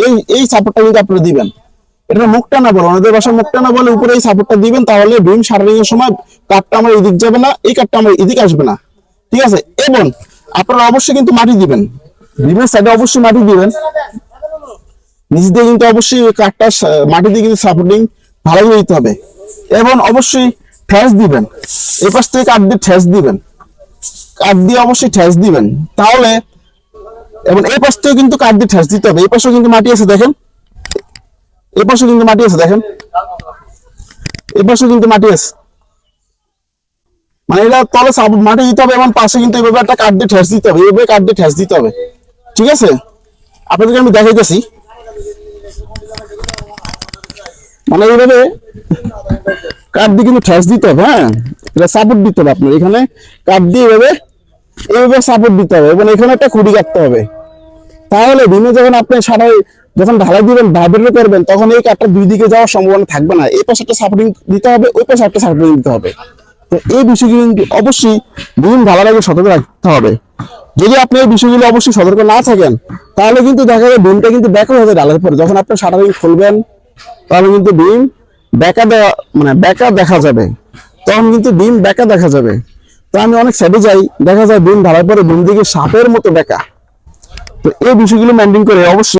এই এই সাপোর্টটা কিন্তু আপনারা দিবেন। এটা মুখটা না বলে, ওনাদের বাসায় মুখটা না বলে উপরে এই সাপোর্টটা দিবেন, তাহলে বিম শাটারিং এর সময় কাঠটা আমার এদিক যাবে না, এই কাঠটা আমার এদিক আসবে না। ঠিক আছে, এবং আপনারা অবশ্যই কিন্তু মাটি দিবেন, বিমের সাইডে অবশ্যই মাটি দিবেন, নিচ দিয়ে কিন্তু অবশ্যই কাঠটা মাটি দিয়ে কিন্তু সাপোর্টিং ভালো করে দিতে হবে। এবং অবশ্যই ঠেস দিবেন, এই পাশ থেকে কাঠ দিয়ে ঠেস দিবেন, কাঠ দিয়ে অবশ্যই ঠেস দিবেন তাহলে। এবং এই পাশ থেকে কিন্তু কাঠ দিয়ে ঠেস দিতে হবে, এই পাশেও কিন্তু মাটি আছে দেখেন, এই পাশে কিন্তু মাটি আছে দেখেন, এই পাশে কিন্তু মাটি আছে, মানে এটা তলে মাটি দিতে হবে, এবং পাশে কিন্তু এইভাবে একটা কাঠ দিয়ে ঠেস দিতে হবে, এইভাবে কাঠ দিয়ে ঠেস দিতে হবে। ঠিক আছে, আপনাদেরকে আমি দেখাইতেছি, মানে এইভাবে কাঠ দিয়ে কিন্তু ঠেস দিতে হবে। হ্যাঁ, এটা সাপোর্ট দিতে হবে আপনার এখানে, কাঠ দিয়ে এইভাবে এইভাবে সাপোর্ট দিতে হবে, এবং এখানে একটা খুঁটি কাটতে হবে। তাহলে বিমে যখন আপনি সারাই যখন ঢালাই দিবেন, ভাইব্রেট করবেন, তখন এই কাঠটা দুই দিকে যাওয়ার সম্ভাবনা থাকবে না, এই পাশে একটা সাপোর্টিং দিতে হবে, ওই পাশে একটা সাপোর্টিং দিতে হবে। তো এই বিষয়গুলো কিন্তু অবশ্যই বিম ঢালার আগে সতর্ক রাখতে হবে। যদি আপনি এই বিষয়গুলো অবশ্যই সতর্ক না থাকেন, তাহলে কিন্তু দেখা যায় বিমটা কিন্তু ব্যাকা হয়ে ঢালার পরে যখন আপনি শাটারিং খুলবেন, তাহলে কিন্তু বিম ব্যাকা দেওয়া মানে ব্যাকা দেখা যাবে, তখন কিন্তু বিম ব্যাকা দেখা যাবে। তো আমি অনেক সাইডে যাই, দেখা যায় বিম ঢালার পরে বিম দিকে সাপের মতো ব্যাকা। তো এই বিষয়গুলো মেনটেন করে অবশ্যই